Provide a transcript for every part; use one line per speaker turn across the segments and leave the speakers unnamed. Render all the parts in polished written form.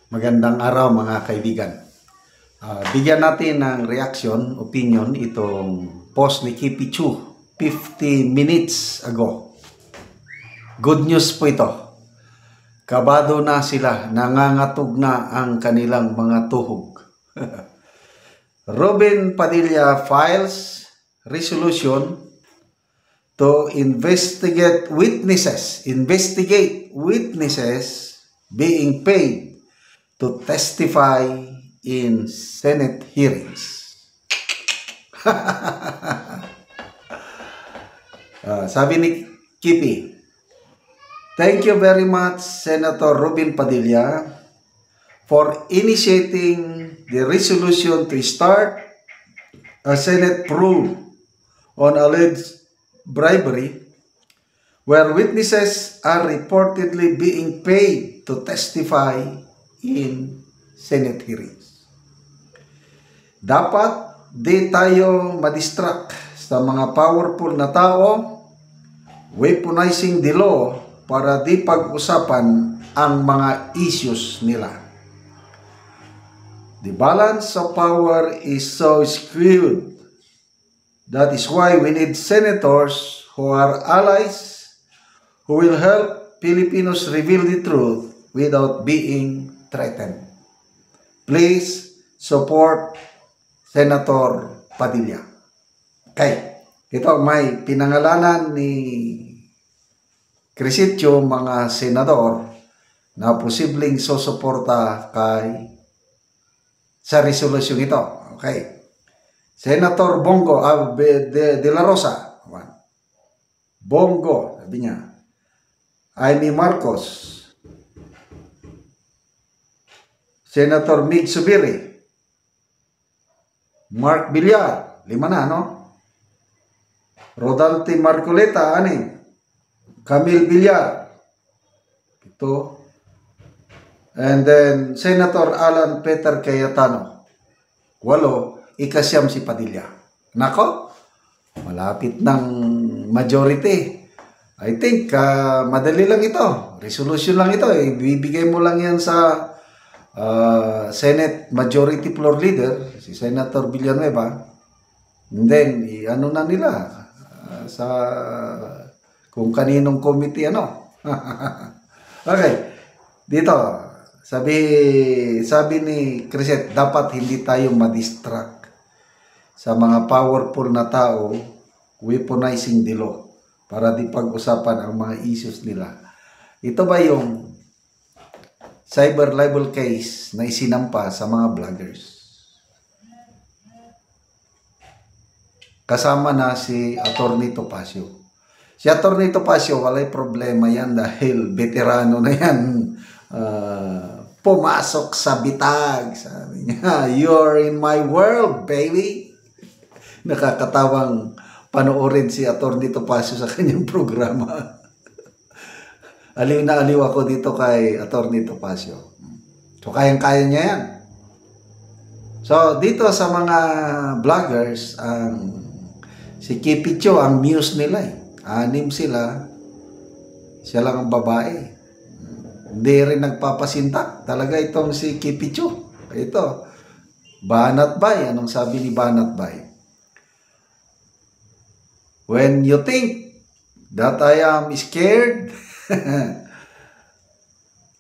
Magandang araw mga kaibigan. Bigyan natin ng reaction, opinion itong post ni Kipi Chu 50 minutes ago. Good news po ito. Kabado na sila, nangangatog na ang kanilang mga tuhog. Robin Padilla files resolution to investigate witnesses being paid to testify in Senate hearings. Sabi ni Kipi, thank you very much, Senator Robin Padilla, for initiating the resolution to start a Senate probe on alleged bribery where witnesses are reportedly being paid to testify in Senate hearings. Dapat di tayo madistract sa mga powerful na tao weaponizing the law para di pag-usapan ang mga issues nila. The balance of power is so skewed. That is why we need senators who are allies who will help Filipinos reveal the truth without being threatened. Please support Senator Padilla. Okay. Ito may pinangalanan ni Crisitio mga senador na posibleng susuporta sa resolusyon ito. Okay. Senator Bongo de la Rosa. Bongo, sabi niya. Amy Marcos. Senator Mig Subiri, Mark Villar, 5 na, no? Rodante Marcoleta, 6. Camille Villar, 7. And then, Senator Alan Peter Cayetano, 8. Ikasyam si Padilla. Nako, malapit ng majority. I think, madali lang ito. Resolution lang ito. Ibibigay mo lang yan sa Senate Majority Floor Leader, si Senator Villanueva, and then, ano na nila, sa kung kaninong committee, ano. Okay, dito, sabi ni Criset, dapat hindi tayo madistract sa mga powerful na tao weaponizing the law para di pag-usapan ang mga issues nila. Ito ba yung cyber libel case na isinampa sa mga vloggers? Kasama na si Atty. Topacio. Si Atty. Topacio, walay problema yan dahil veterano na yan. Pumasok sa bitag. Sabi niya, you're in my world, baby. Nakakatawang panoorin si Atty. Topacio sa kanyang programa. Aliw na aliw ako dito kay Atty. Topacio. So, kayang-kaya niya yan. So, dito sa mga vloggers, si Kipi Chu, ang muse nila eh. 6 sila. Siya lang ang babae. Hindi rin nagpapasintak. Talaga itong si Kipi Chu. Ito. Banat Bay. Anong sabi ni Banat Bay? When you think that I am scared,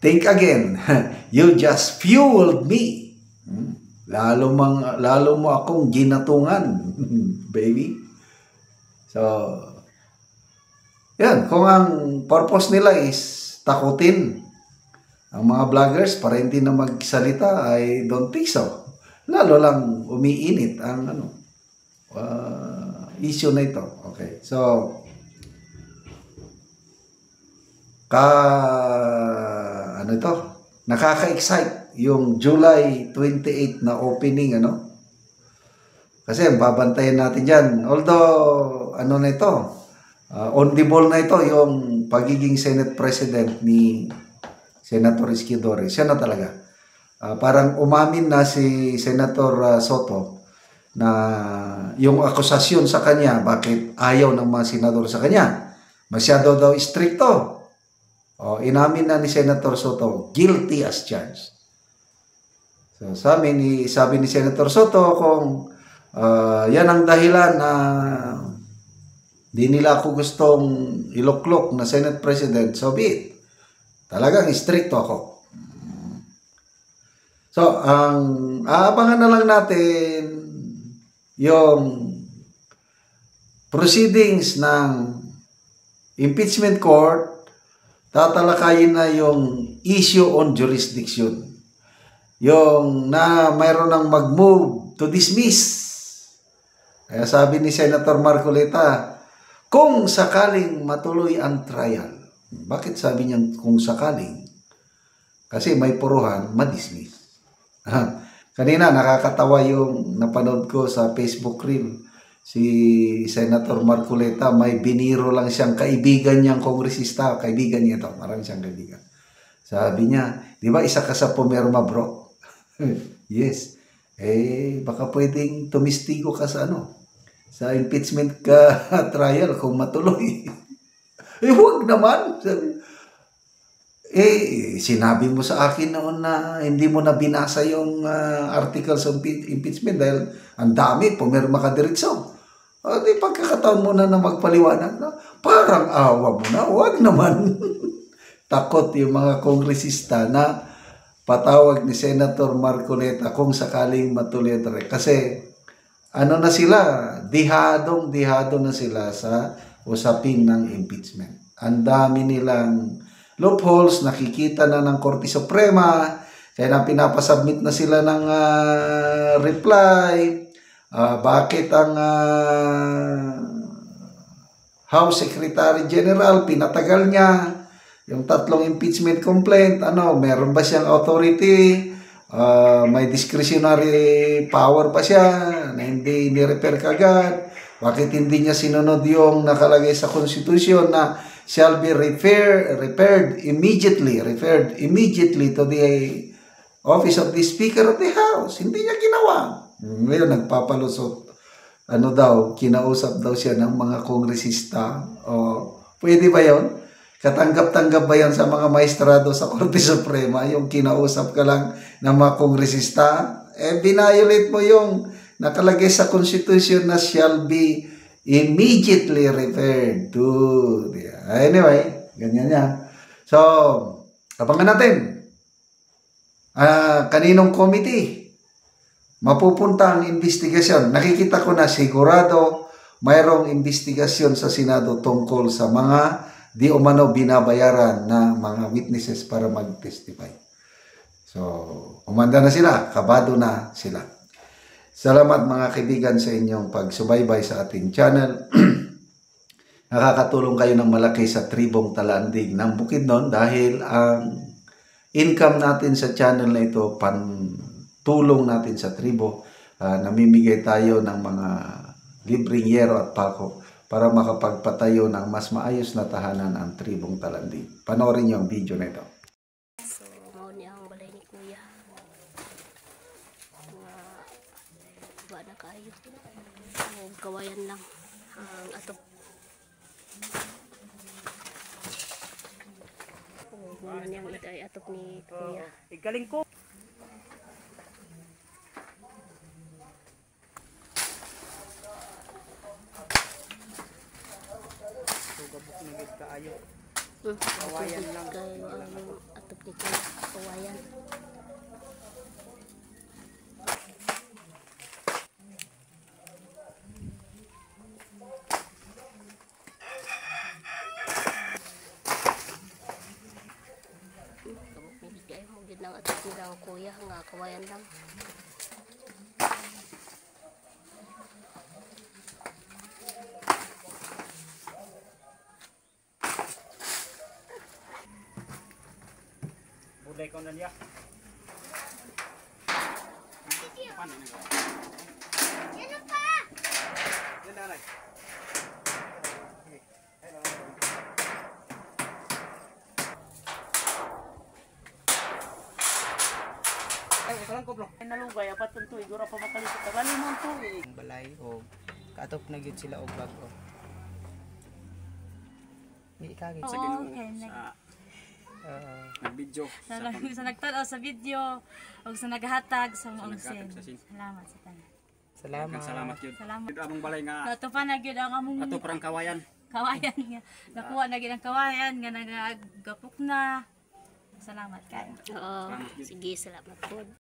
think again. You just fueled me. Lalo mo akong ginatungan, baby. So, yan. Kung ang purpose nila is takutin ang mga vloggers para hindi na magsalita, I don't think so. Lalo lang umiinit ang issue na ito. Okay. So, nakaka-excite yung July 28 na opening, kasi babantayan natin dyan. Although, na ito, on the ball na ito, yung pagiging Senate President ni Senator Esquidore. Siya na talaga. Parang umamin na si Senator Soto na yung akusasyon sa kanya, bakit ayaw ng mga senador sa kanya. Masyado daw stricto. Inamin na ni Senator Soto, guilty as charged. So sabi ni Senator Soto, kung yan ang dahilan na di nila ako gustong iluklok na Senate President, so be it. Talagang stricto ako. So, ang aabangan na lang natin yung proceedings ng impeachment court. Tatalakayin na yung issue on jurisdiction. Yung na mayroon ng mag-move to dismiss. Kaya sabi ni Senator Marcoleta, kung sakaling matuloy ang trial. Bakit sabi niya kung sakaling? Kasi may puruhan, ma-dismiss. Kanina nakakatawa yung napanood ko sa Facebook reel. Si Senator Marcoleta, may biniro lang siyang kaibigan niyang kongresista. Kaibigan niya to, marami siyang kaibigan. Sabi niya, di ba isa ka sa pumirma, bro? Yes. Baka pwedeng tumistigo ka sa sa impeachment ka trial kung matuloy. Huwag naman. Sinabi mo sa akin noon na hindi mo na binasa yung articles of impeachment dahil ang dami, pumirma ka diretso. Di pagkakataon mo na magpaliwanag na, parang awa mo na, huwag naman. Takot yung mga kongresista na patawag ni Senator Marcoleta kung sakaling matuloy. Kasi na sila, dihado na sila sa usapin ng impeachment. Ang dami nilang loopholes, nakikita na ng Korte Suprema, kaya na pinapasubmit na sila ng reply. Bakit ang House Secretary General pinatagal niya yung 3 impeachment complaint? Meron ba siyang authority? May discretionary power pa siya na hindi ni-repair kagad? Bakit hindi niya sinunod yung nakalagay sa Constitution na shall be referred immediately to the office of the Speaker of the House? Hindi niya ginawa. Ngayon nagpapalusot. Kinausap daw siya ng mga kongresista. Pwede ba yon? Katanggap-tanggap ba yan sa mga maestrado sa Korte Suprema? Yung kinausap ka lang ng mga kongresista? Binayolate mo yung nakalagay sa Constitution na shall be immediately referred to. Anyway, ganyan yan. So, abangan natin. Kaninong committee mapupunta ang investigasyon? Nakikita ko na sigurado mayroong investigasyon sa Senado tungkol sa mga di umano binabayaran na mga witnesses para mag-testify. So, umanda na sila, kabado na sila. Salamat mga kaibigan sa inyong pagsubaybay sa ating channel. Nakakatulong kayo ng malaki sa tribong Talandig ng Bukidnon dahil ang income natin sa channel na ito, tulong natin sa tribo, namimigay tayo ng mga libreng yero at pako para makapagpatayo ng mas maayos na tahanan ang tribong Talandig. Panoorin niyo ang video na ito.
So, mao ni ang balay ni Kuya. Ba na kayo. Kawayan lang ang atop. Muna niyang ay atop ni Kuya.
Igaling ko. Gabok na gid kaayo. Kawayan lang.
Kayo ang atop ni Kuya. Kawayan. Gid nang atop nila ang Kuya nga kawayan lang.
Budai ko na niya.
Ano pa?
Yan nanay. Ay, kalang ko bro. Ay nalugay apat ang tuig ora pa makalisod. Tagali mo ang tuig.
Balay o katop na gyud sila og bago. Di kagi
Sa Ginoo.
Nag-video.
Sa nagtanaw sa video o sa naghatag sa mga
naghatag sa
sin.
sin.
Salamat sa tanan.
Salamat.
Salamat yun.
Salamat.
Ito among balay nga
Ato pa na gyud ang among
ato parang kawayan.
kawayan nga. Nakuha na gyud ang kawayan nga nagagapok na. Salamat kayo.
Oo, sige, salamat po.